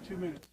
2 minutes.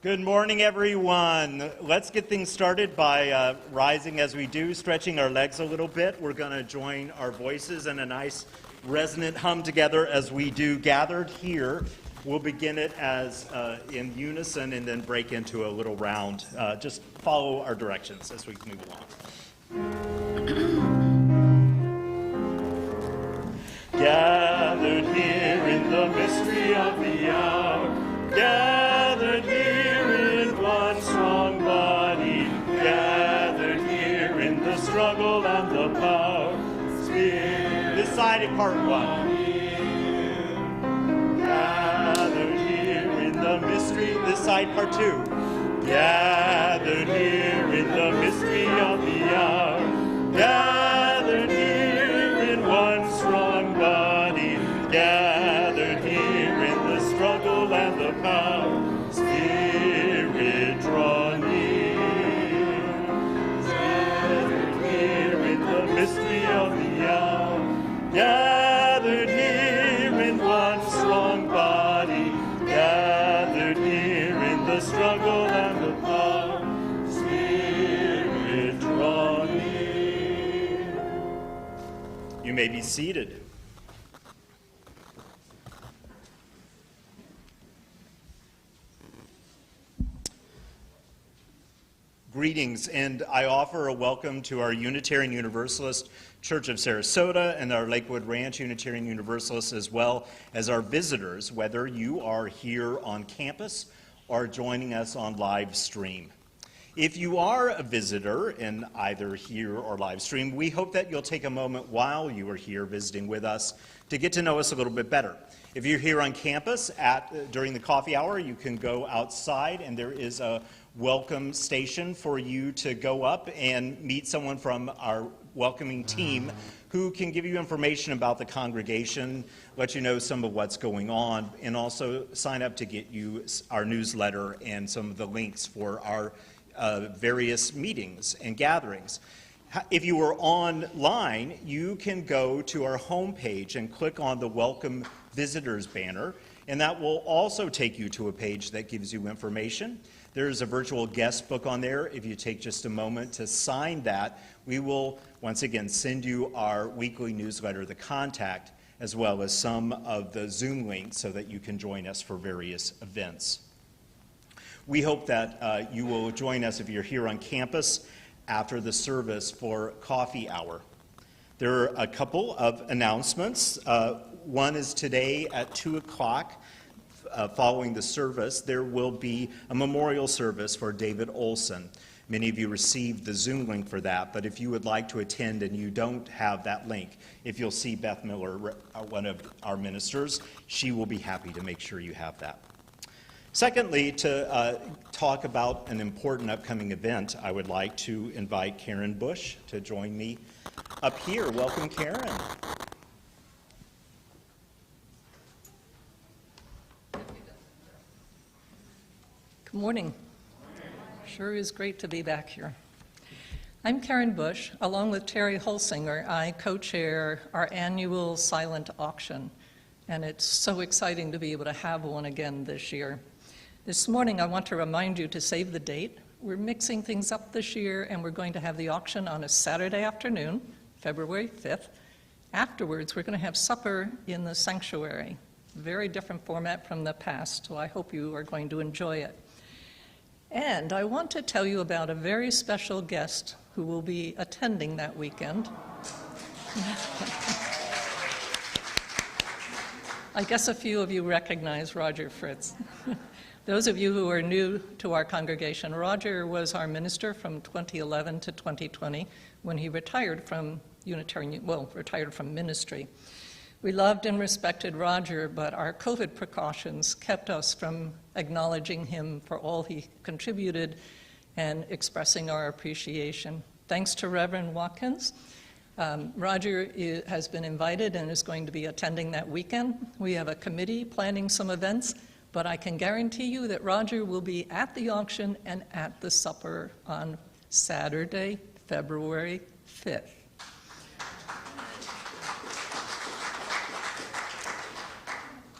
Good morning, everyone. Let's get things started by rising as we do, stretching our legs a little bit. We're going to join our voices in a nice resonant hum together as we do. Gathered here, we'll begin it as in unison and then break into a little round. Just follow our directions as we move along. Gathered here in the mystery of the hour, gathered here in one strong body, gathered here in the struggle and the power. Spirit, decided part one. Gathered here in the mystery, this side part two. Gathered here in the mystery of the hour, gathered here in one strong body, gathered here in the struggle and the power. Spirit, draw near. Gathered here in the mystery of the hour, gathered here in one strong body, gathered here in the struggle and the power. Spirit, draw near. You may be seated. Greetings, and I offer a welcome to our Unitarian Universalist Church of Sarasota and our Lakewood Ranch Unitarian Universalist, as well as our visitors, whether you are here on campus or joining us on live stream. If you are a visitor in either here or live stream, we hope that you'll take a moment while you are here visiting with us to get to know us a little bit better. If you're here on campus during the coffee hour, you can go outside and there is a welcome station for you to go up and meet someone from our welcoming team who can give you information about the congregation, let you know some of what's going on, and also sign up to get you our newsletter and some of the links for our various meetings and gatherings. If you are online, you can go to our homepage and click on the Welcome Visitors banner, and that will also take you to a page that gives you information. There's a virtual guest book on there. If you take just a moment to sign that, we will once again send you our weekly newsletter, The Contact, as well as some of the Zoom links so that you can join us for various events. We hope that you will join us if you're here on campus after the service for coffee hour. There are a couple of announcements. One is today at 2 o'clock. Following the service, there will be a memorial service for David Olson. Many of you received the Zoom link for that, but if you would like to attend and you don't have that link, if you'll see Beth Miller, one of our ministers, she will be happy to make sure you have that. Secondly, to talk about an important upcoming event, I would like to invite Karen Bush to join me up here. Welcome, Karen. Good morning. Sure is great to be back here. I'm Karen Bush. Along with Terry Holsinger, I co-chair our annual silent auction, and it's so exciting to be able to have one again this year. This morning, I want to remind you to save the date. We're mixing things up this year, and we're going to have the auction on a Saturday afternoon, February 5th. Afterwards, we're going to have supper in the sanctuary. Very different format from the past, so I hope you are going to enjoy it. And I want to tell you about a very special guest who will be attending that weekend. I guess a few of you recognize Roger Fritz. Those of you who are new to our congregation, Roger was our minister from 2011 to 2020 when he retired from retired from ministry. We loved and respected Roger, but our COVID precautions kept us from acknowledging him for all he contributed and expressing our appreciation. Thanks to Reverend Wadkins, Roger has been invited and is going to be attending that weekend. We have a committee planning some events, but I can guarantee you that Roger will be at the auction and at the supper on Saturday, February 5th.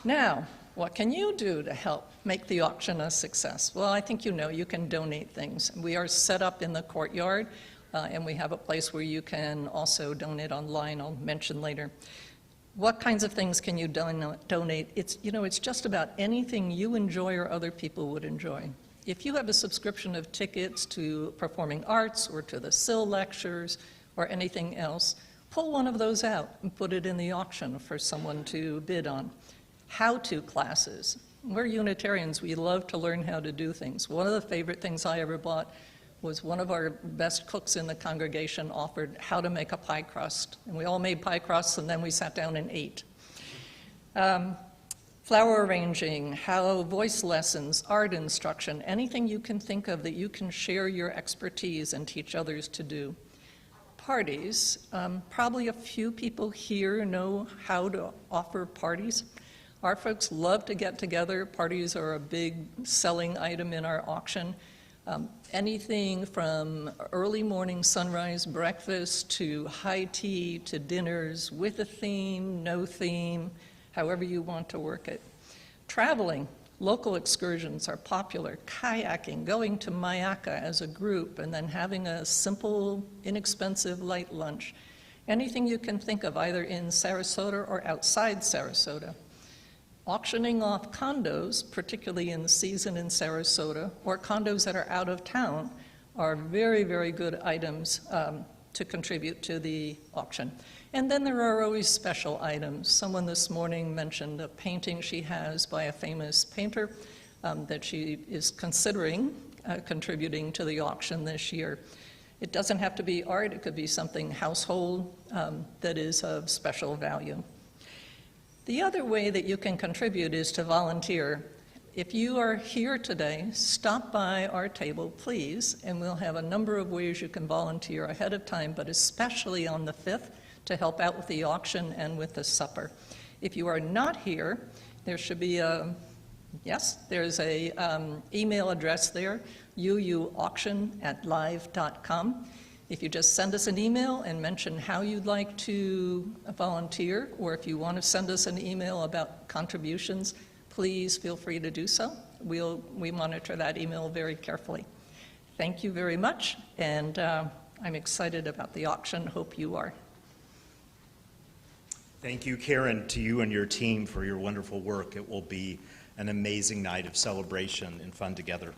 Now, What can you do to help make the auction a success? Well, I think you know you can donate things. We are set up in the courtyard, and we have a place where you can also donate online. I'll mention later. What kinds of things can you donate? It's just about anything you enjoy or other people would enjoy. If you have a subscription of tickets to performing arts or to the SIL lectures or anything else, pull one of those out and put it in the auction for someone to bid on. How-to classes. We're Unitarians. We love to learn how to do things. One of the favorite things I ever bought was one of our best cooks in the congregation offered how to make a pie crust. And we all made pie crusts, and then we sat down and ate. Flower arranging, how voice lessons, art instruction, anything you can think of that you can share your expertise and teach others to do. Parties. Probably a few people here know how to offer parties. Our folks love to get together. Parties are a big selling item in our auction. Anything from early morning sunrise breakfast to high tea to dinners with a theme, no theme, however you want to work it. Traveling. Local excursions are popular. Kayaking, going to Mayaka as a group, and then having a simple, inexpensive light lunch. Anything you can think of, either in Sarasota or outside Sarasota. Auctioning off condos, particularly in the season in Sarasota, or condos that are out of town, are very, very good items to contribute to the auction. And then there are always special items. Someone this morning mentioned a painting she has by a famous painter that she is considering contributing to the auction this year. It doesn't have to be art, it could be something household that is of special value. The other way that you can contribute is to volunteer. If you are here today, stop by our table, please, and we'll have a number of ways you can volunteer ahead of time, but especially on the 5th to help out with the auction and with the supper. If you are not here, there should be there's a email address there, uuauction@live.com. If you just send us an email and mention how you'd like to volunteer, or if you want to send us an email about contributions, please feel free to do so. We monitor that email very carefully. Thank you very much, and I'm excited about the auction. Hope you are. Thank you, Karen, to you and your team for your wonderful work. It will be an amazing night of celebration and fun together.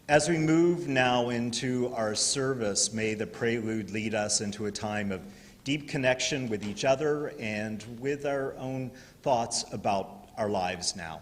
As we move now into our service, may the prelude lead us into a time of deep connection with each other and with our own thoughts about our lives now.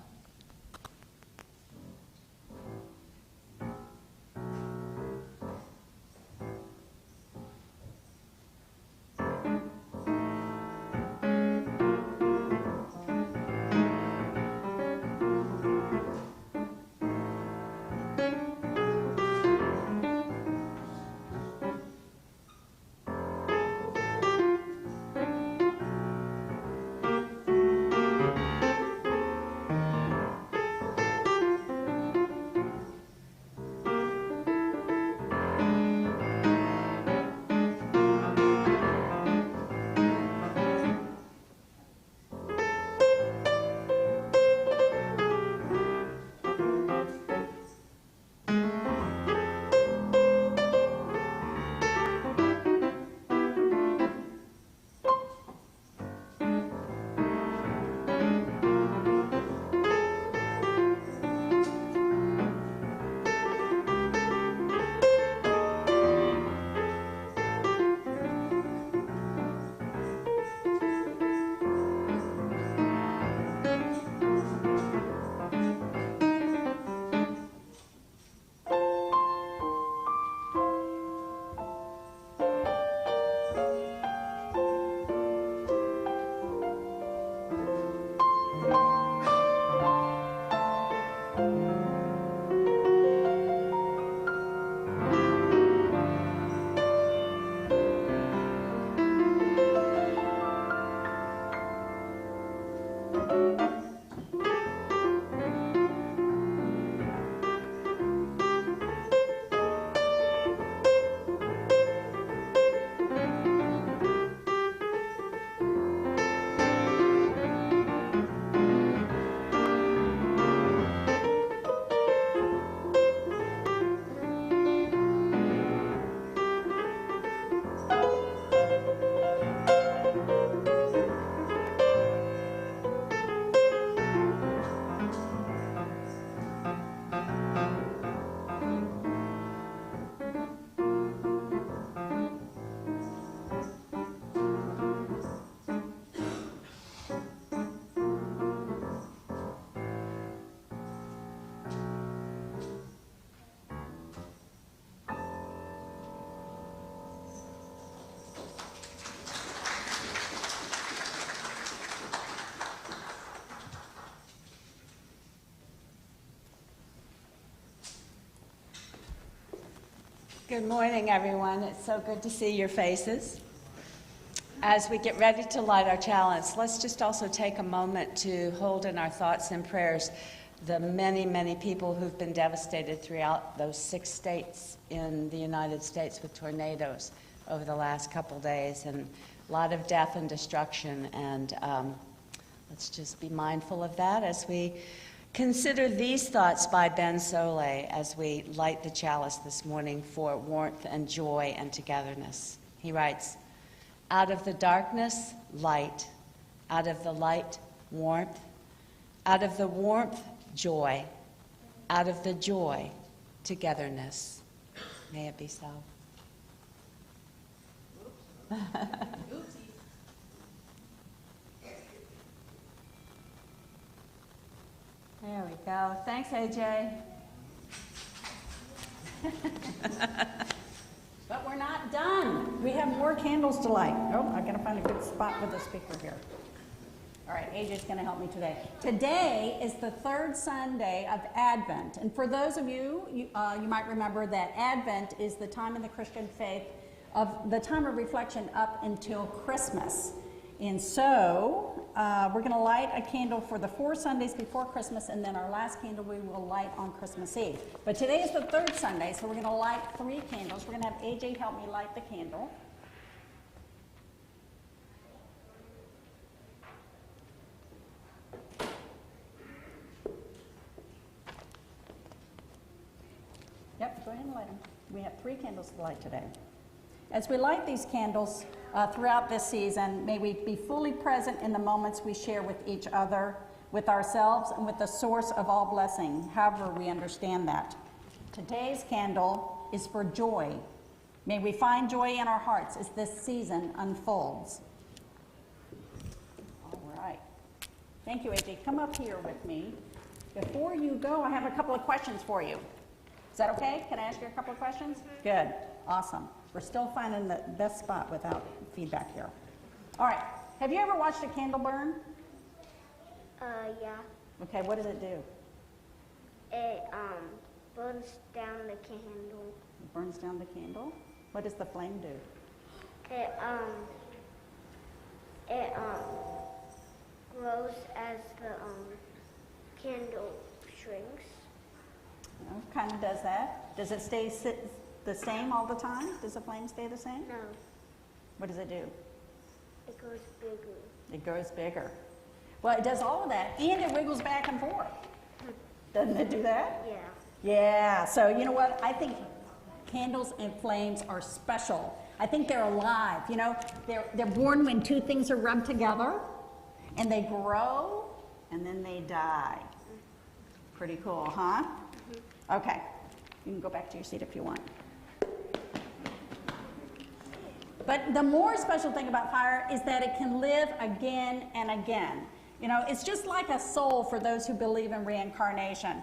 Good morning, everyone. It's so good to see your faces. As we get ready to light our chalice, let's just also take a moment to hold in our thoughts and prayers the many, many people who've been devastated throughout those 6 states in the United States with tornadoes over the last couple days, and a lot of death and destruction. And let's just be mindful of that as we consider these thoughts by Ben Sole as we light the chalice this morning for warmth and joy and togetherness. He writes, "Out of the darkness, light. Out of the light, warmth. Out of the warmth, joy. Out of the joy, togetherness." May it be so. There we go. Thanks, AJ. But we're not done. We have more candles to light. Oh, I gotta find a good spot with the speaker here. All right, AJ's gonna help me today. Today is the 3rd Sunday of Advent. And for those of you, you might remember that Advent is the time in the Christian faith of the time of reflection up until Christmas. And so we're going to light a candle for the 4 Sundays before Christmas, and then our last candle we will light on Christmas Eve. But today is the 3rd Sunday, so we're going to light 3 candles. We're going to have AJ help me light the candle. Yep, go ahead and light them. We have 3 candles to light today. As we light these candles throughout this season, may we be fully present in the moments we share with each other, with ourselves, and with the source of all blessing, however we understand that. Today's candle is for joy. May we find joy in our hearts as this season unfolds. All right. Thank you, AJ. Come up here with me. Before you go, I have a couple of questions for you. Is that okay? Can I ask you a couple of questions? Good. Awesome. We're still finding the best spot without feedback here. All right. Have you ever watched a candle burn? Yeah. Okay, what does it do? It burns down the candle. It burns down the candle. What does the flame do? It grows as the candle shrinks. Kind of does that. Does it stay the same all the time? Does the flame stay the same? No, What does it do? it goes bigger. It grows bigger. Well, it does all of that, and it wiggles back and forth. Doesn't it do that? Yeah. Yeah, so you know what? I think candles and flames are special. I think they're alive. You know, they're born when 2 things are rubbed together, and they grow, and then they die. Pretty cool, huh? Okay, you can go back to your seat if you want. But the more special thing about fire is that it can live again and again. You know, it's just like a soul for those who believe in reincarnation,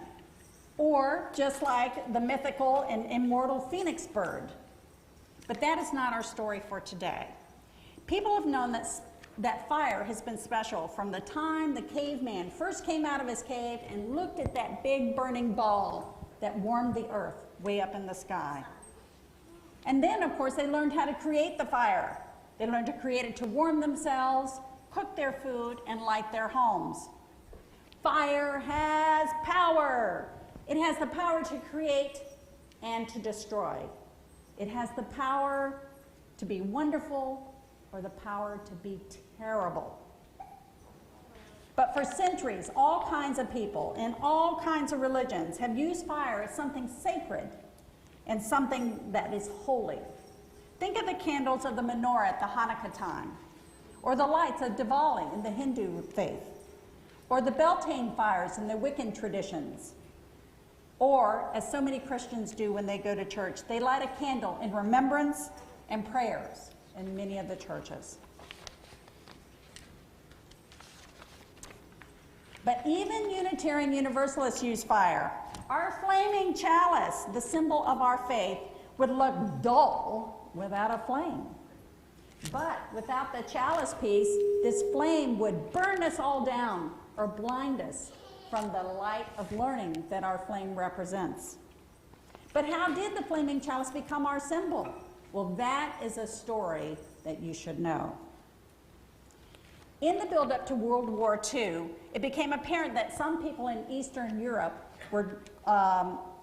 or just like the mythical and immortal phoenix bird. But that is not our story for today. People have known that fire has been special from the time the caveman first came out of his cave and looked at that big burning ball that warmed the earth way up in the sky. And then, of course, they learned how to create the fire. They learned to create it to warm themselves, cook their food, and light their homes. Fire has power. It has the power to create and to destroy. It has the power to be wonderful or the power to be terrible. But for centuries, all kinds of people in all kinds of religions have used fire as something sacred and something that is holy. Think of the candles of the menorah at the Hanukkah time, or the lights of Diwali in the Hindu faith, or the Beltane fires in the Wiccan traditions, or, as so many Christians do when they go to church, they light a candle in remembrance and prayers in many of the churches. But even Unitarian Universalists use fire. Our flaming chalice, the symbol of our faith, would look dull without a flame. But without the chalice piece, this flame would burn us all down or blind us from the light of learning that our flame represents. But how did the flaming chalice become our symbol? Well, that is a story that you should know. In the build-up to World War II, it became apparent that some people in Eastern Europe were,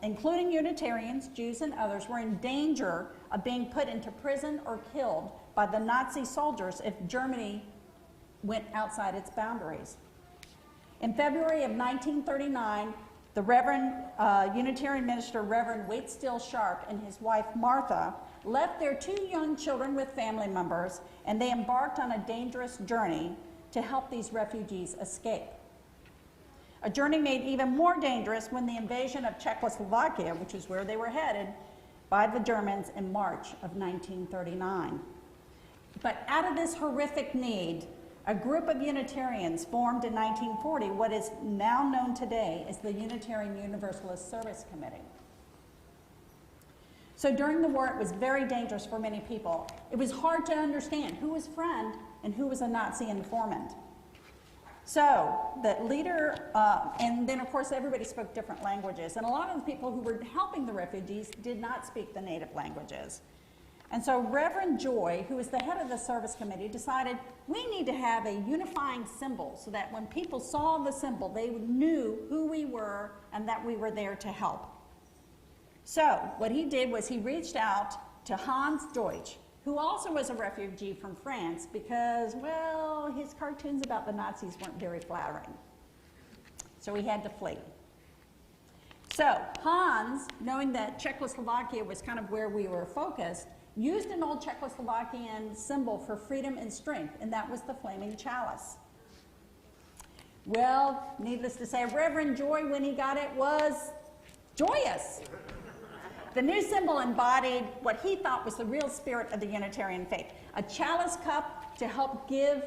including Unitarians, Jews, and others, were in danger of being put into prison or killed by the Nazi soldiers if Germany went outside its boundaries. In February of 1939, the Reverend Unitarian minister, Reverend Waitstill Sharp, and his wife Martha left their 2 young children with family members, and they embarked on a dangerous journey to help these refugees escape. A journey made even more dangerous when the invasion of Czechoslovakia, which is where they were headed, by the Germans in March of 1939. But out of this horrific need, a group of Unitarians formed in 1940 what is now known today as the Unitarian Universalist Service Committee. So during the war, it was very dangerous for many people. It was hard to understand who was friend and who was a Nazi informant. So the leader, and then of course everybody spoke different languages, and a lot of the people who were helping the refugees did not speak the native languages. And so Reverend Joy, who was the head of the service committee, decided we need to have a unifying symbol so that when people saw the symbol, they knew who we were and that we were there to help. So what he did was he reached out to Hans Deutsch, who also was a refugee from France because, well, his cartoons about the Nazis weren't very flattering. So he had to flee. So Hans, knowing that Czechoslovakia was kind of where we were focused, used an old Czechoslovakian symbol for freedom and strength, and that was the flaming chalice. Well, needless to say, Reverend Joy, when he got it, was joyous. The new symbol embodied what he thought was the real spirit of the Unitarian faith: a chalice cup to help give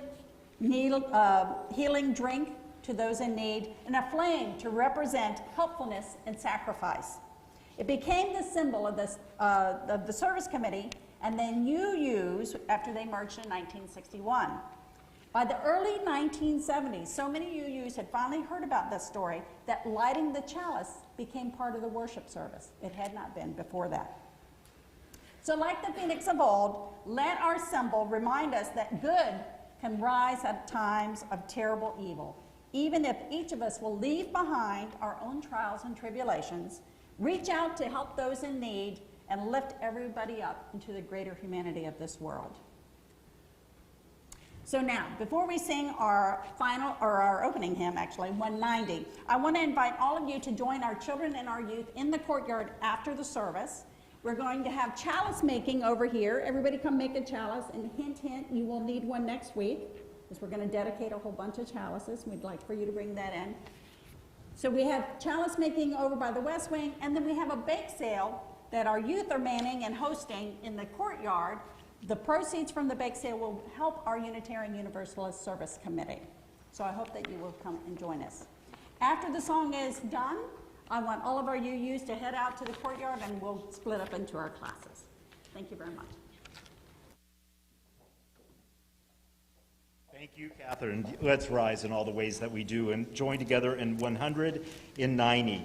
healing drink to those in need, and a flame to represent helpfulness and sacrifice. It became the symbol of the service committee and then UUs after they merged in 1961. By the early 1970s, so many UUs had finally heard about this story that lighting the chalice became part of the worship service. It had not been before that. So like the Phoenix of old, let our symbol remind us that good can rise at times of terrible evil, even if each of us will leave behind our own trials and tribulations, reach out to help those in need, and lift everybody up into the greater humanity of this world. So now, before we sing our our opening hymn, actually, 190, I want to invite all of you to join our children and our youth in the courtyard after the service. We're going to have chalice making over here. Everybody come make a chalice, and hint, hint, you will need one next week, because we're going to dedicate a whole bunch of chalices. We'd like for you to bring that in. So we have chalice making over by the West Wing, and then we have a bake sale that our youth are manning and hosting in the courtyard. The proceeds from the bake sale will help our Unitarian Universalist Service Committee. So I hope that you will come and join us. After the song is done, I want all of our UUs to head out to the courtyard and we'll split up into our classes. Thank you very much. Thank you, Catherine. Let's rise in all the ways that we do and join together in 190,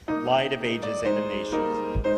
Light of Ages and of Nations.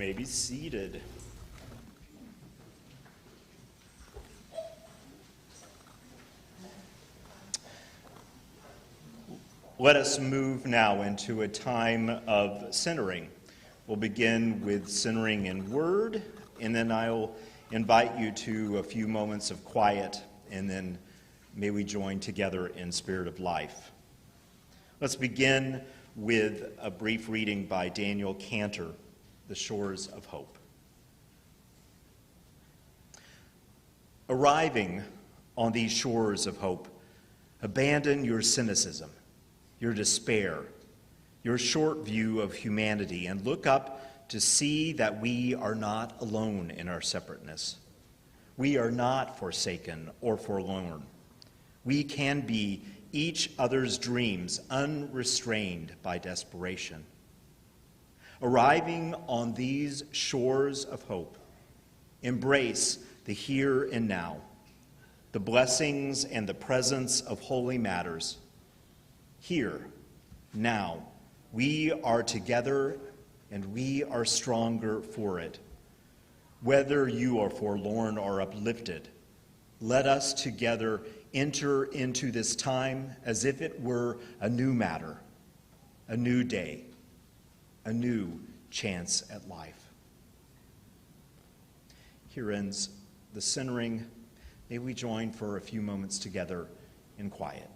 may be seated. Let us move now into a time of centering. We'll begin with centering in word, and then I'll invite you to a few moments of quiet, and then may we join together in spirit of life. Let's begin with a brief reading by Daniel Cantor, The Shores of Hope. Arriving on these shores of hope, abandon your cynicism, your despair, your short view of humanity, and look up to see that we are not alone in our separateness. We are not forsaken or forlorn. We can be each other's dreams, unrestrained by desperation. Arriving on these shores of hope, embrace the here and now, the blessings and the presence of holy matters. Here, now, we are together and we are stronger for it. Whether you are forlorn or uplifted, let us together enter into this time as if it were a new matter, a new day, a new chance at life. Here ends the centering. May we join for a few moments together in quiet.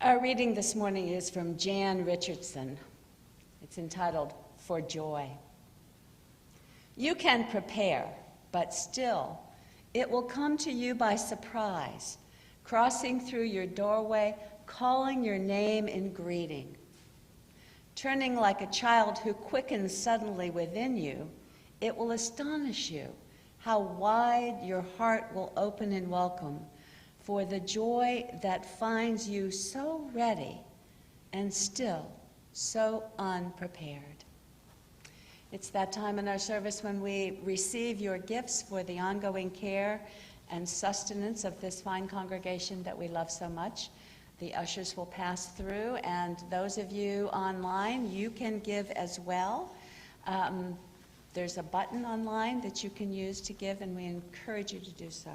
Our reading this morning is from Jan Richardson. It's entitled, For Joy. You can prepare, but still, it will come to you by surprise, crossing through your doorway, calling your name in greeting. Turning like a child who quickens suddenly within you, it will astonish you how wide your heart will open in welcome for the joy that finds you so ready and still so unprepared. It's that time in our service when we receive your gifts for the ongoing care and sustenance of this fine congregation that we love so much. The ushers will pass through, and those of you online, you can give as well. There's a button online that you can use to give, and we encourage you to do so.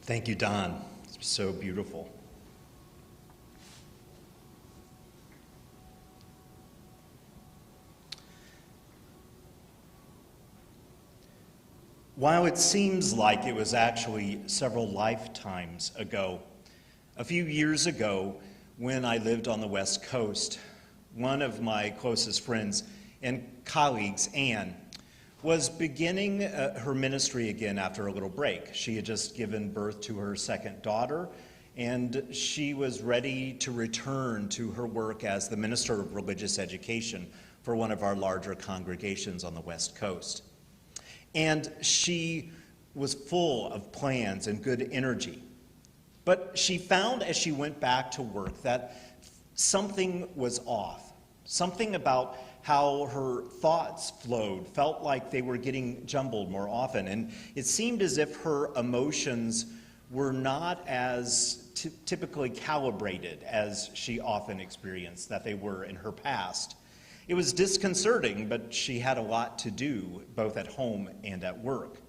Thank you, Don. It's so beautiful. While it seems like it was actually several lifetimes ago, a few years ago when I lived on the West Coast, one of my closest friends and colleagues, Anne, was beginning her ministry again after a little break. She had just given birth to her second daughter, and she was ready to return to her work as the minister of religious education for one of our larger congregations on the West Coast. And she was full of plans and good energy. But she found as she went back to work that something was off. Something about how her thoughts flowed felt like they were getting jumbled more often. And it seemed as if her emotions were not as typically calibrated as she often experienced that they were in her past. It was disconcerting, but she had a lot to do, both at home and at work.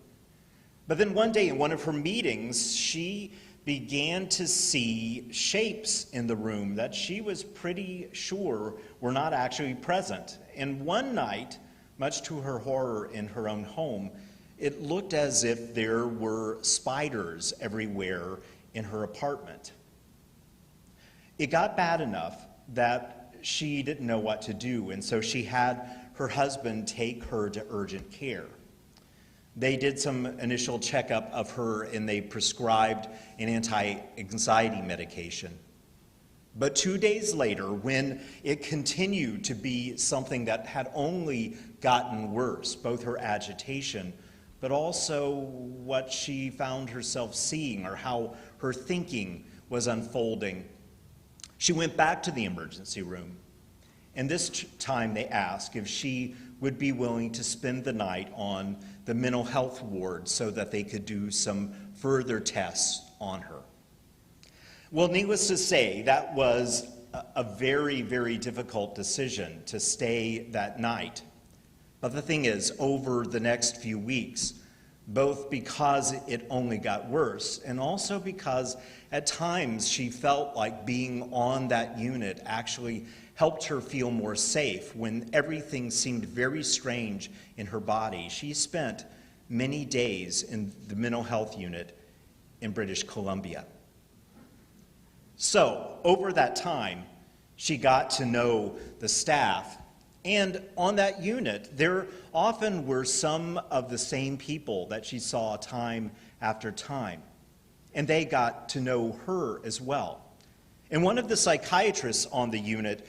But then one day in one of her meetings, she began to see shapes in the room that she was pretty sure were not actually present. And one night, much to her horror in her own home, it looked as if there were spiders everywhere in her apartment. It got bad enough that she didn't know what to do, and so she had her husband take her to urgent care. They did some initial checkup of her, and they prescribed an anti-anxiety medication. But 2 days later, when it continued to be something that had only gotten worse, both her agitation, but also what she found herself seeing or how her thinking was unfolding, she went back to the emergency room. And this time they asked if she would be willing to spend the night on the mental health ward so that they could do some further tests on her. Well, needless to say, that was a very, very difficult decision to stay that night. But the thing is, over the next few weeks, both because it only got worse and also because at times she felt like being on that unit actually helped her feel more safe when everything seemed very strange in her body. She spent many days in the mental health unit in British Columbia. So, over that time, she got to know the staff. And on that unit, there often were some of the same people that she saw time after time. And they got to know her as well. And one of the psychiatrists on the unit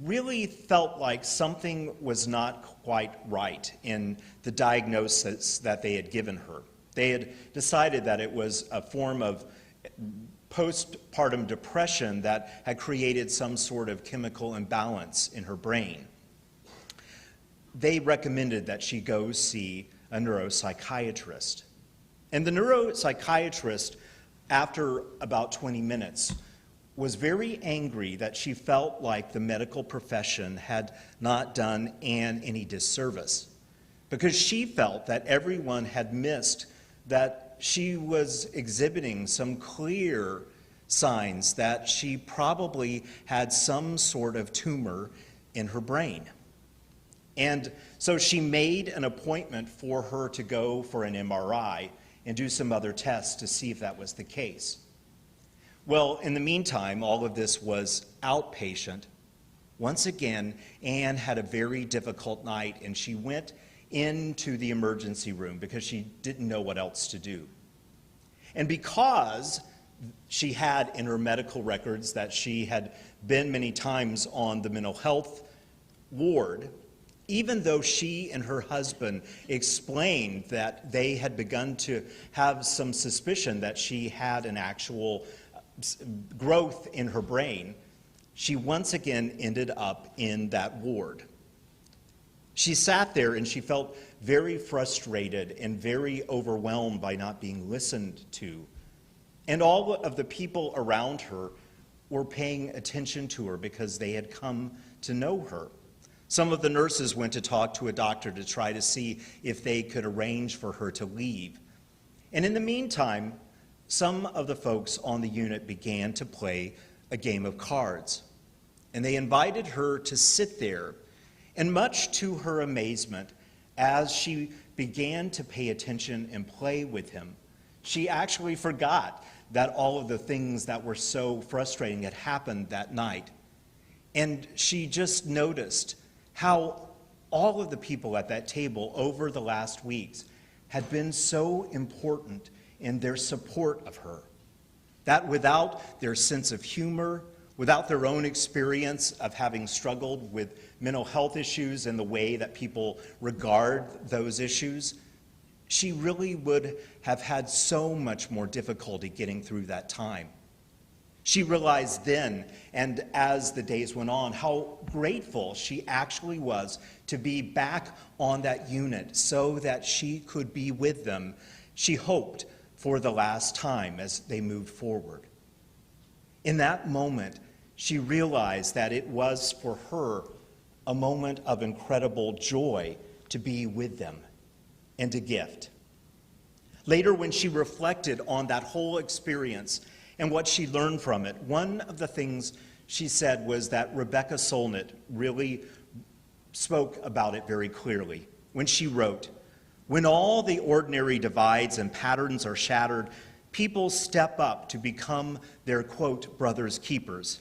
really felt like something was not quite right in the diagnosis that they had given her. They had decided that it was a form of postpartum depression that had created some sort of chemical imbalance in her brain. They recommended that she go see a neuropsychiatrist. And the neuropsychiatrist, after about 20 minutes, was very angry that she felt like the medical profession had not done Anne any disservice, because she felt that everyone had missed that she was exhibiting some clear signs that she probably had some sort of tumor in her brain. And so she made an appointment for her to go for an MRI and do some other tests to see if that was the case. Well, in the meantime, all of this was outpatient. Once again, Anne had a very difficult night, and she went into the emergency room because she didn't know what else to do. And because she had in her medical records that she had been many times on the mental health ward, even though she and her husband explained that they had begun to have some suspicion that she had an actual growth in her brain, she once again ended up in that ward. She sat there and she felt very frustrated and very overwhelmed by not being listened to. And all of the people around her were paying attention to her because they had come to know her. Some of the nurses went to talk to a doctor to try to see if they could arrange for her to leave. And in the meantime, some of the folks on the unit began to play a game of cards. And they invited her to sit there. And much to her amazement, as she began to pay attention and play with him, she actually forgot that all of the things that were so frustrating had happened that night. And she just noticed how all of the people at that table over the last weeks had been so important in their support of her, that without their sense of humor, without their own experience of having struggled with mental health issues and the way that people regard those issues, she really would have had so much more difficulty getting through that time. She realized then, and as the days went on, how grateful she actually was to be back on that unit so that she could be with them, she hoped, for the last time as they moved forward. In that moment, she realized that it was for her a moment of incredible joy to be with them and a gift. Later, when she reflected on that whole experience and what she learned from it, one of the things she said was that Rebecca Solnit really spoke about it very clearly when she wrote, "When all the ordinary divides and patterns are shattered, people step up to become their, quote, brother's keepers.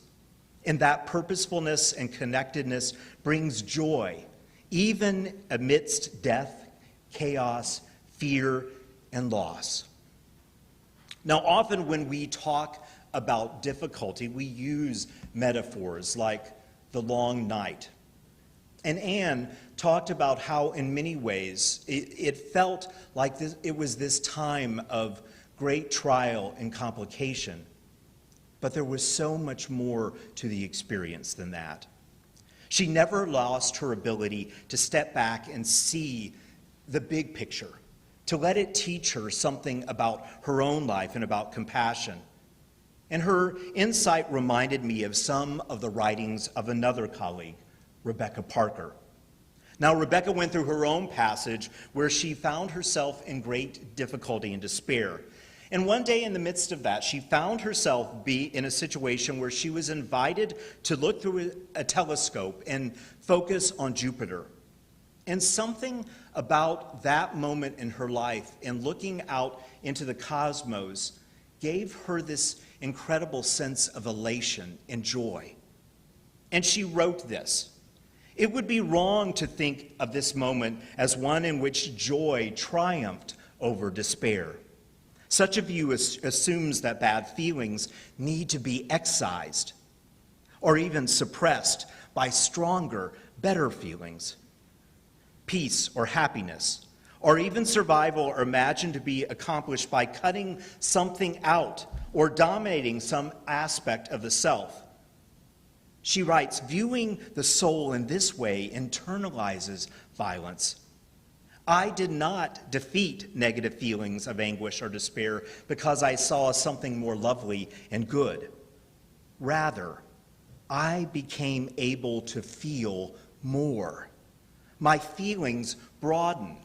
And that purposefulness and connectedness brings joy, even amidst death, chaos, fear, and loss." Now, often when we talk about difficulty, we use metaphors like the long night. And Anne talked about how, in many ways, it felt like it was this time of great trial and complication. But there was so much more to the experience than that. She never lost her ability to step back and see the big picture, to let it teach her something about her own life and about compassion. And her insight reminded me of some of the writings of another colleague, Rebecca Parker. Now, Rebecca went through her own passage where she found herself in great difficulty and despair. And one day in the midst of that, she found herself in a situation where she was invited to look through a telescope and focus on Jupiter. And something about that moment in her life and looking out into the cosmos gave her this incredible sense of elation and joy. And she wrote this: "It would be wrong to think of this moment as one in which joy triumphed over despair. Such a view assumes that bad feelings need to be excised or even suppressed by stronger, better feelings. Peace or happiness, or even survival, are imagined to be accomplished by cutting something out or dominating some aspect of the self." She writes, "Viewing the soul in this way internalizes violence. I did not defeat negative feelings of anguish or despair because I saw something more lovely and good. Rather, I became able to feel more. My feelings broadened.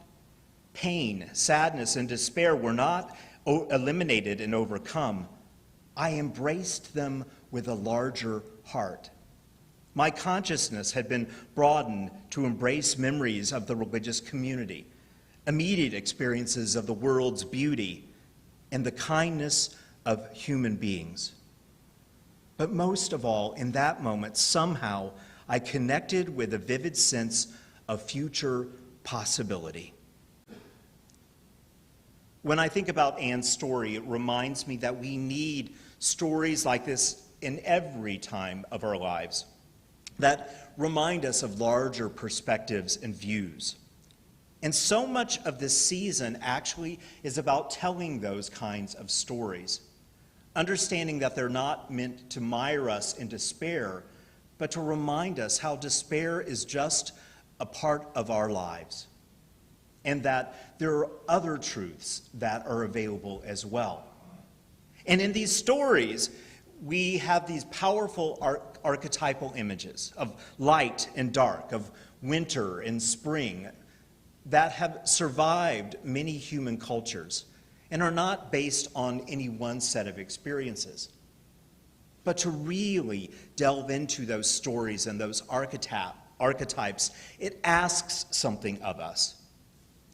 Pain, sadness, and despair were not eliminated and overcome. I embraced them with a larger heart. My consciousness had been broadened to embrace memories of the religious community, immediate experiences of the world's beauty, and the kindness of human beings. But most of all, in that moment, somehow I connected with a vivid sense of future possibility." When I think about Anne's story, it reminds me that we need stories like this in every time of our lives that remind us of larger perspectives and views. And so much of this season actually is about telling those kinds of stories, understanding that they're not meant to mire us in despair, but to remind us how despair is just a part of our lives, and that there are other truths that are available as well. And in these stories, we have these powerful archetypal images of light and dark, of winter and spring, that have survived many human cultures and are not based on any one set of experiences. But to really delve into those stories and those archetypes, it asks something of us.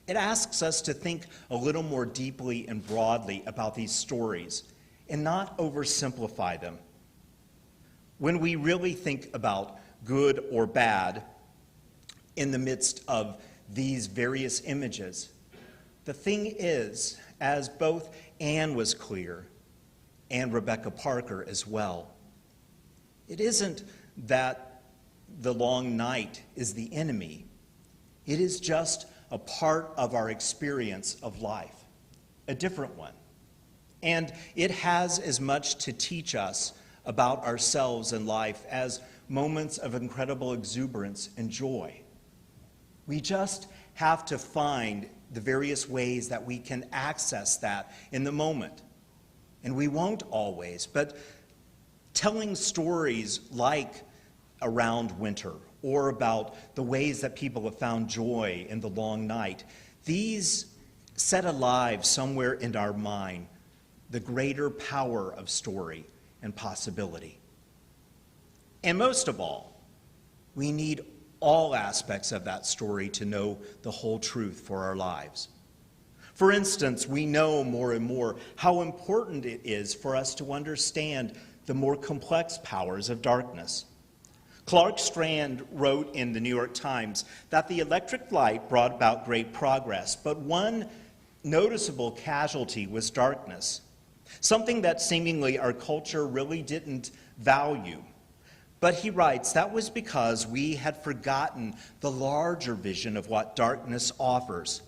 It asks us to think a little more deeply and broadly about these stories and not oversimplify them. When we really think about good or bad in the midst of these various images, the thing is, as both Anne was clear and Rebecca Parker as well, it isn't that the long night is the enemy. It is just a part of our experience of life, a different one. And it has as much to teach us about ourselves and life as moments of incredible exuberance and joy. We just have to find the various ways that we can access that in the moment. And we won't always, but telling stories like around winter or about the ways that people have found joy in the long night, these set alive somewhere in our mind the greater power of story and possibility. And most of all, we need all aspects of that story to know the whole truth for our lives. For instance, we know more and more how important it is for us to understand the more complex powers of darkness. Clark Strand wrote in the New York Times that the electric light brought about great progress, but one noticeable casualty was darkness, something that seemingly our culture really didn't value. But he writes, that was because we had forgotten the larger vision of what darkness offers.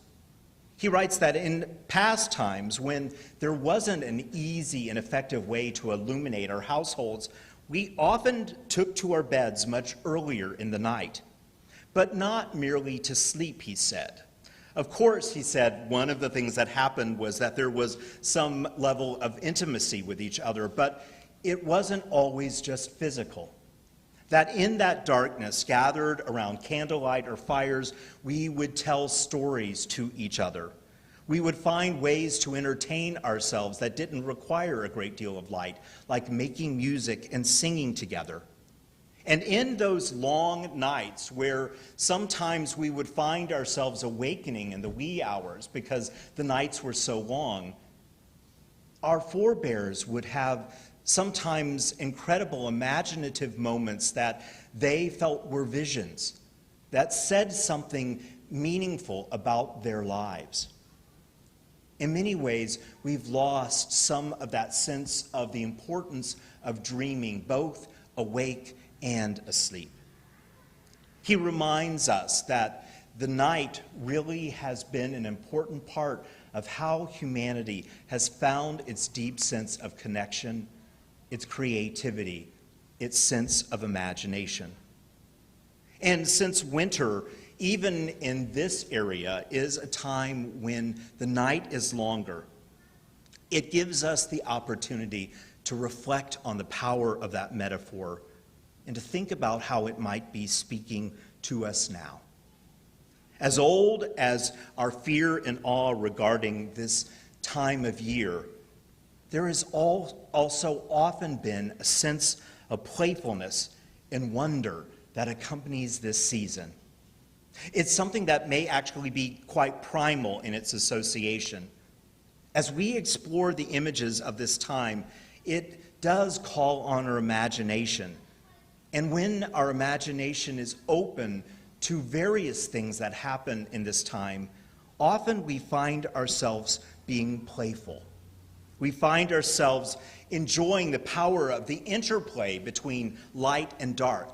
He writes that in past times, when there wasn't an easy and effective way to illuminate our households, we often took to our beds much earlier in the night, but not merely to sleep, he said. Of course, he said, one of the things that happened was that there was some level of intimacy with each other, but it wasn't always just physical. That in that darkness, gathered around candlelight or fires, we would tell stories to each other. We would find ways to entertain ourselves that didn't require a great deal of light, like making music and singing together. And in those long nights where sometimes we would find ourselves awakening in the wee hours because the nights were so long, our forebears would have sometimes incredible imaginative moments that they felt were visions, that said something meaningful about their lives. In many ways, we've lost some of that sense of the importance of dreaming, both awake and asleep. He reminds us that the night really has been an important part of how humanity has found its deep sense of connection, its creativity, its sense of imagination. And since winter, even in this area, is a time when the night is longer, it gives us the opportunity to reflect on the power of that metaphor and to think about how it might be speaking to us now. As old as our fear and awe regarding this time of year, there has also often been a sense of playfulness and wonder that accompanies this season. It's something that may actually be quite primal in its association. As we explore the images of this time, it does call on our imagination. And when our imagination is open to various things that happen in this time, often we find ourselves being playful. We find ourselves enjoying the power of the interplay between light and dark.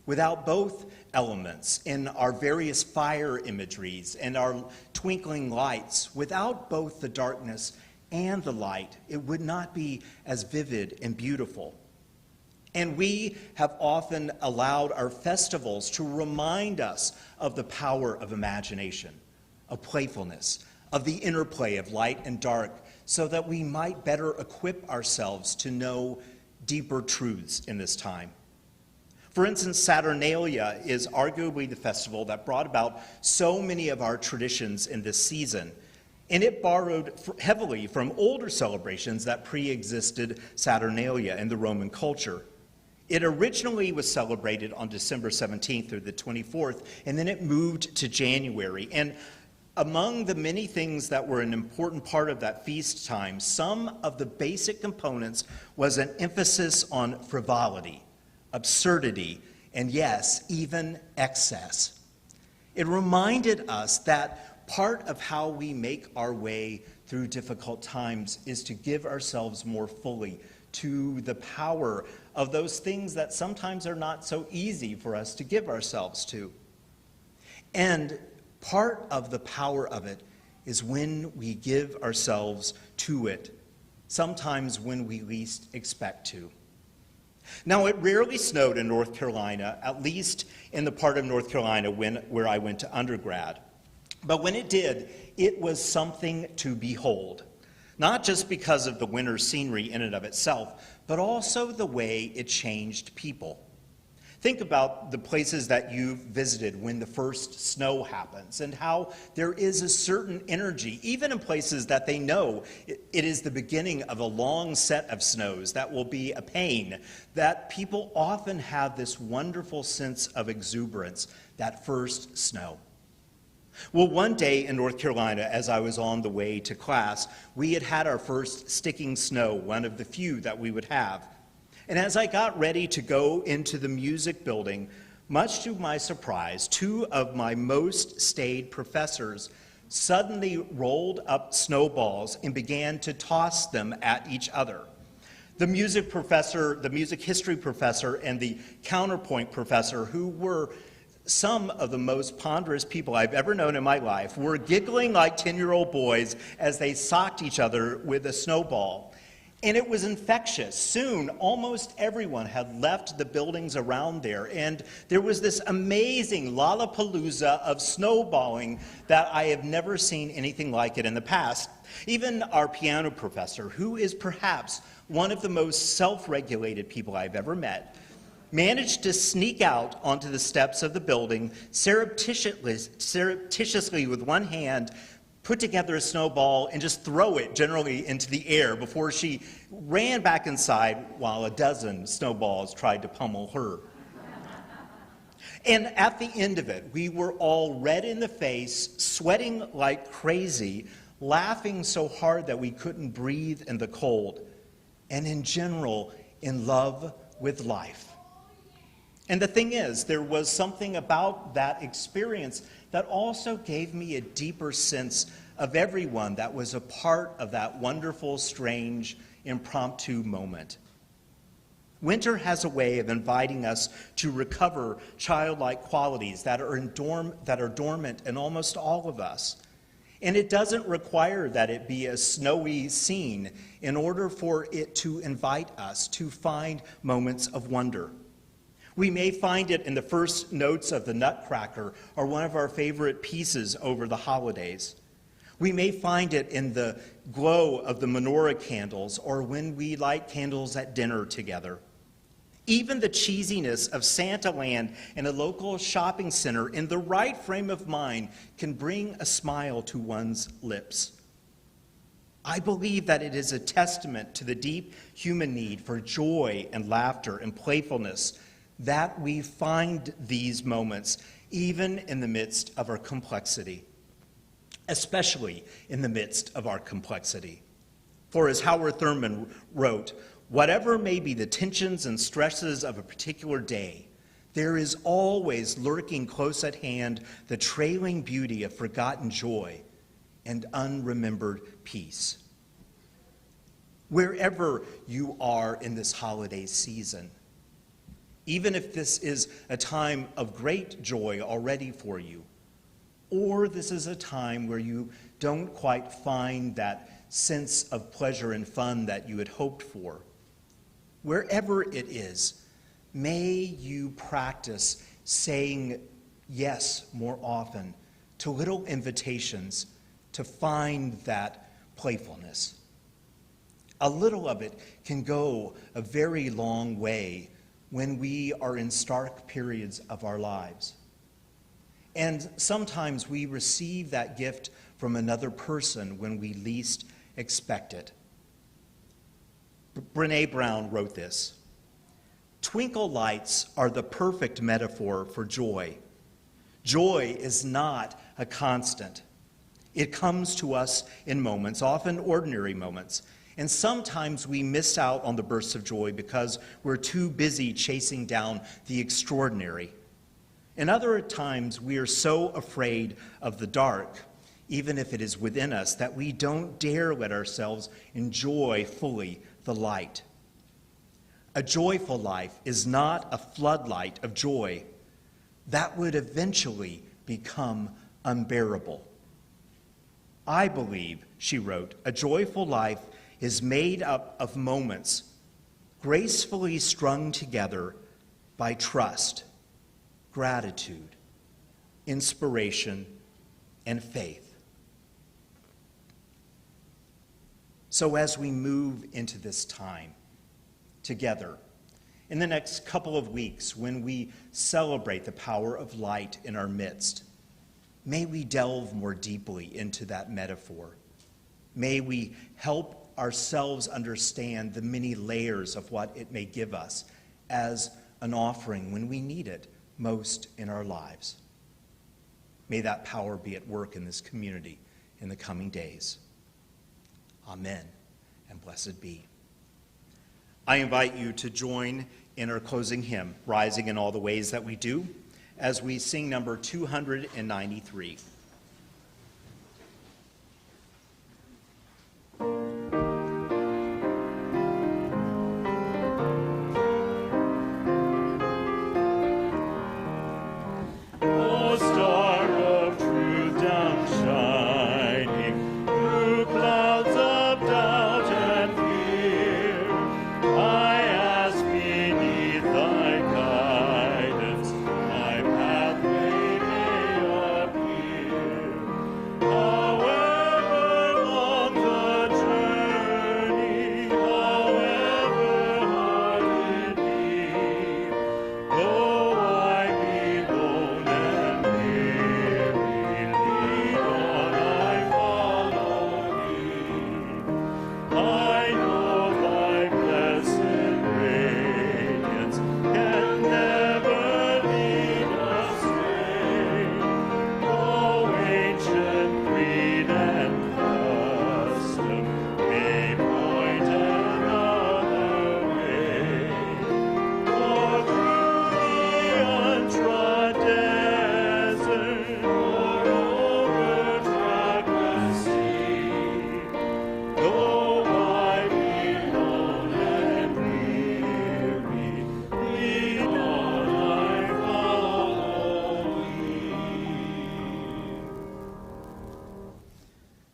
Without both elements in our various fire imageries and our twinkling lights, without both the darkness and the light, it would not be as vivid and beautiful. And we have often allowed our festivals to remind us of the power of imagination, of playfulness, of the interplay of light and dark, so that we might better equip ourselves to know deeper truths in this time. For instance, Saturnalia is arguably the festival that brought about so many of our traditions in this season, and it borrowed heavily from older celebrations that pre-existed Saturnalia in the Roman culture. It originally was celebrated on December 17th through the 24th, and then it moved to January. And among the many things that were an important part of that feast time, some of the basic components was an emphasis on frivolity, absurdity, and yes, even excess. It reminded us that part of how we make our way through difficult times is to give ourselves more fully to the power of those things that sometimes are not so easy for us to give ourselves to. And part of the power of it is when we give ourselves to it, sometimes when we least expect to. Now, it rarely snowed in North Carolina, at least in the part of North Carolina where I went to undergrad. But when it did, it was something to behold, not just because of the winter scenery in and of itself, but also the way it changed people. Think about the places that you've visited when the first snow happens and how there is a certain energy, even in places that they know it is the beginning of a long set of snows that will be a pain, that people often have this wonderful sense of exuberance, that first snow. Well, one day in North Carolina, as I was on the way to class, we had our first sticking snow, one of the few that we would have. And as I got ready to go into the music building, much to my surprise, two of my most staid professors suddenly rolled up snowballs and began to toss them at each other. The music professor, the music history professor, and the counterpoint professor, who were some of the most ponderous people I've ever known in my life, were giggling like 10-year-old boys as they socked each other with a snowball. And it was infectious. Soon, almost everyone had left the buildings around there, and there was this amazing lollapalooza of snowballing that I have never seen anything like it in the past. Even our piano professor, who is perhaps one of the most self-regulated people I've ever met, managed to sneak out onto the steps of the building, surreptitiously with one hand, put together a snowball and just throw it generally into the air before she ran back inside while a dozen snowballs tried to pummel her. And at the end of it, we were all red in the face, sweating like crazy, laughing so hard that we couldn't breathe in the cold, and in general, in love with life. And the thing is, there was something about that experience that also gave me a deeper sense of everyone that was a part of that wonderful, strange, impromptu moment. Winter has a way of inviting us to recover childlike qualities that are dormant in almost all of us. And it doesn't require that it be a snowy scene in order for it to invite us to find moments of wonder. We may find it in the first notes of the Nutcracker, or one of our favorite pieces over the holidays. We may find it in the glow of the menorah candles, or when we light candles at dinner together. Even the cheesiness of Santaland in a local shopping center in the right frame of mind can bring a smile to one's lips. I believe that it is a testament to the deep human need for joy and laughter and playfulness that we find these moments even in the midst of our complexity, especially in the midst of our complexity. For as Howard Thurman wrote, whatever may be the tensions and stresses of a particular day, there is always lurking close at hand the trailing beauty of forgotten joy and unremembered peace. Wherever you are in this holiday season, even if this is a time of great joy already for you, or this is a time where you don't quite find that sense of pleasure and fun that you had hoped for, wherever it is, may you practice saying yes more often to little invitations to find that playfulness. A little of it can go a very long way when we are in stark periods of our lives. And sometimes we receive that gift from another person when we least expect it. Brené Brown wrote this: "Twinkle lights are the perfect metaphor for joy. Joy is not a constant. It comes to us in moments, often ordinary moments. And sometimes we miss out on the bursts of joy because we're too busy chasing down the extraordinary. And other times we are so afraid of the dark, even if it is within us, that we don't dare let ourselves enjoy fully the light. A joyful life is not a floodlight of joy. That would eventually become unbearable. I believe," she wrote, "a joyful life is made up of moments gracefully strung together by trust, gratitude, inspiration, and faith." So as we move into this time together, in the next couple of weeks when we celebrate the power of light in our midst, may we delve more deeply into that metaphor. May we help ourselves understand the many layers of what it may give us as an offering when we need it most in our lives. May that power be at work in this community in the coming days. Amen, and blessed be. I invite you to join in our closing hymn, Rising in All the Ways That We Do, as we sing number 293.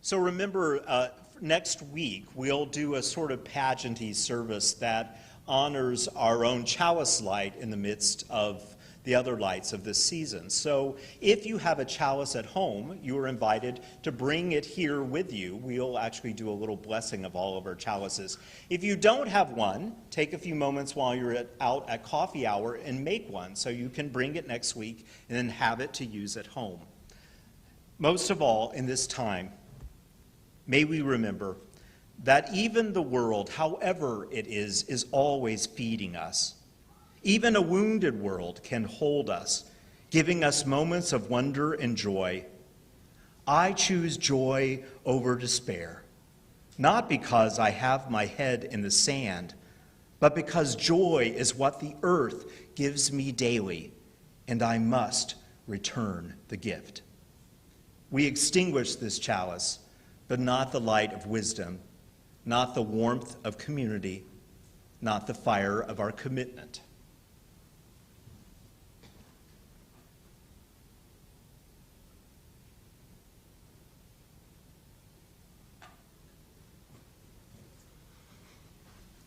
So remember, next week we'll do a sort of pageanty service that honors our own chalice light in the midst of the other lights of this season. So if you have a chalice at home, you are invited to bring it here with you. We'll actually do a little blessing of all of our chalices. If you don't have one, take a few moments while you're out at coffee hour and make one so you can bring it next week and then have it to use at home. Most of all, in this time, may we remember that even the world, however it is always feeding us. Even a wounded world can hold us, giving us moments of wonder and joy. I choose joy over despair, not because I have my head in the sand, but because joy is what the earth gives me daily, and I must return the gift. We extinguish this chalice, but not the light of wisdom, not the warmth of community, not the fire of our commitment.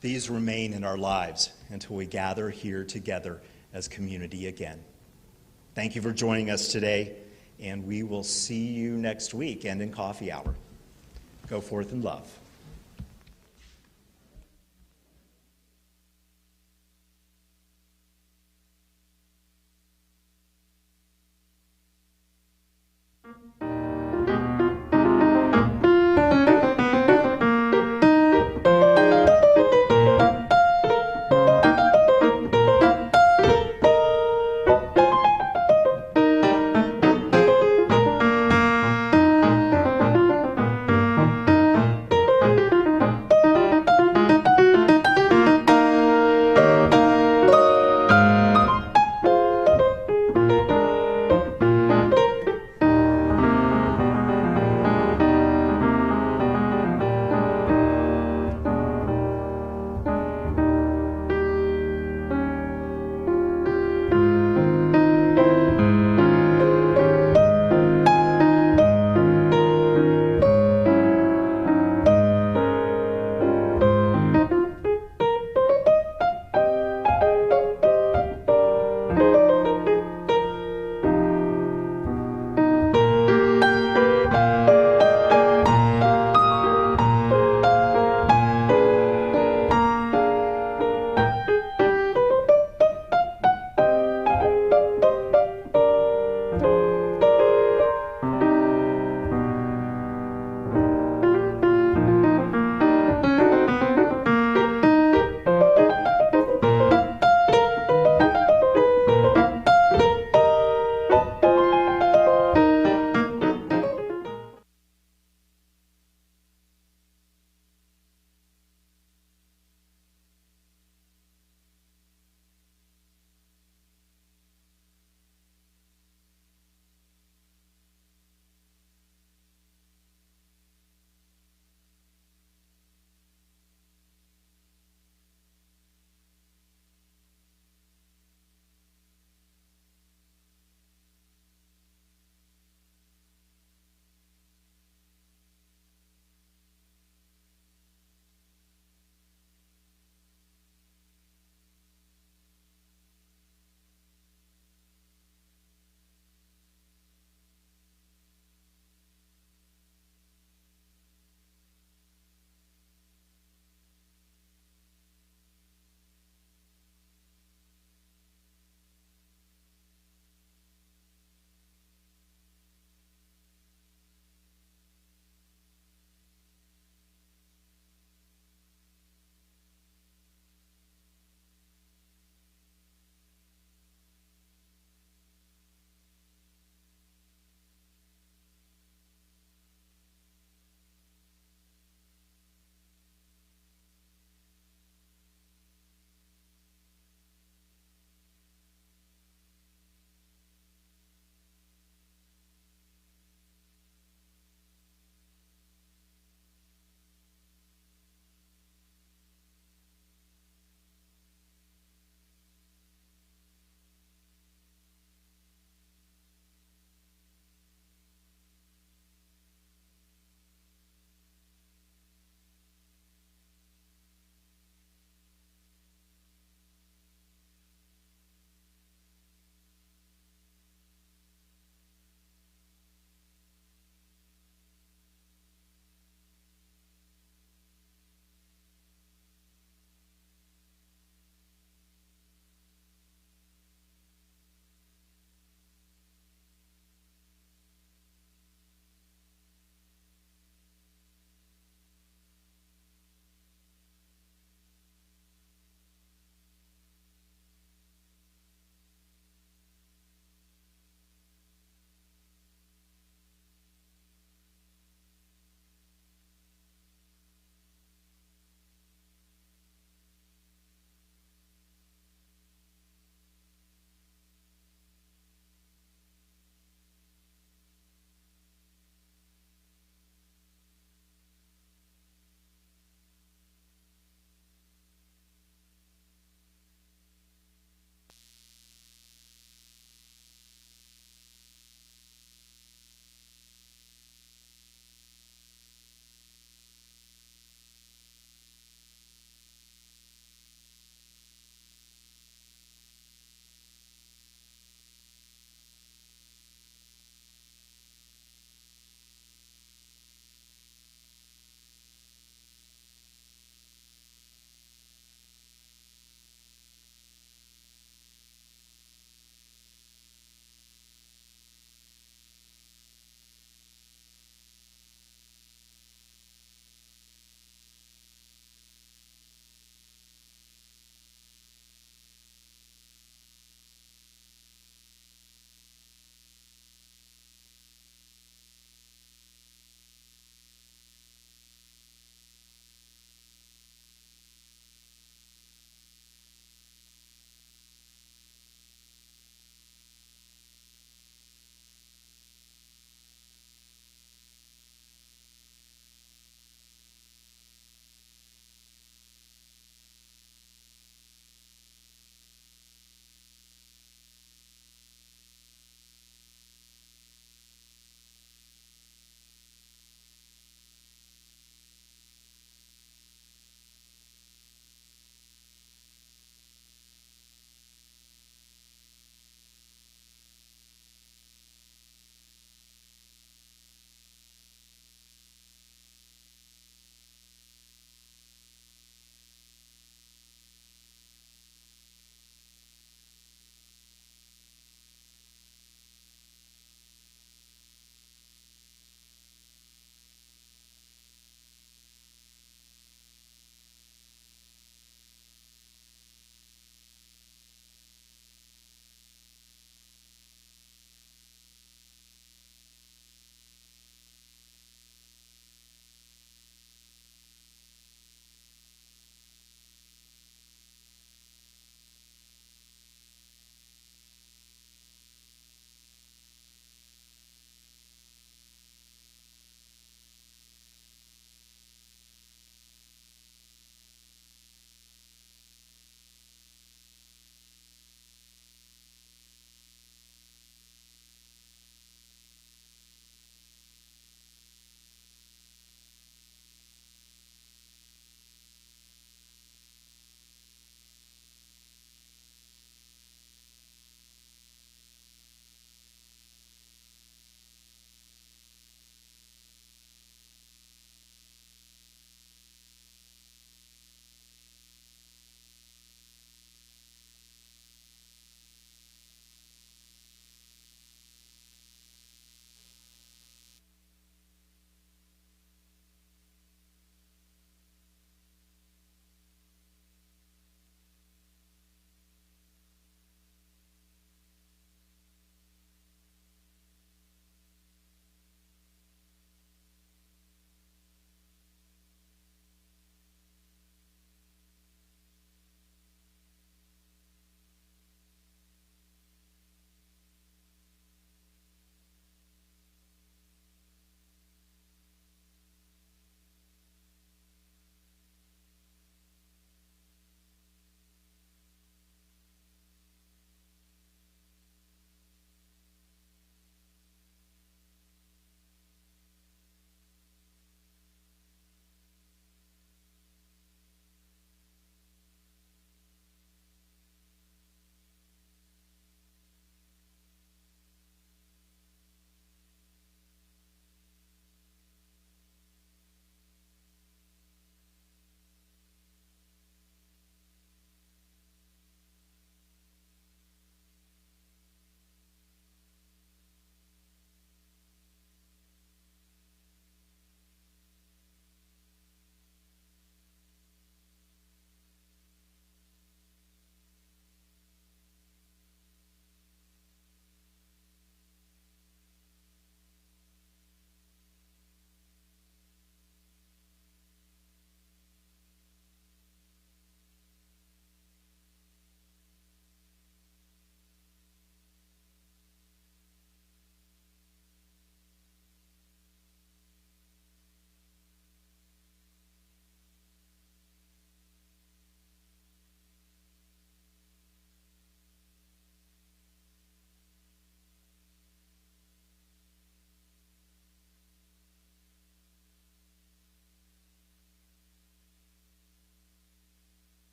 These remain in our lives until we gather here together as community again. Thank you for joining us today, and we will see you next week and in coffee hour. Go forth in love.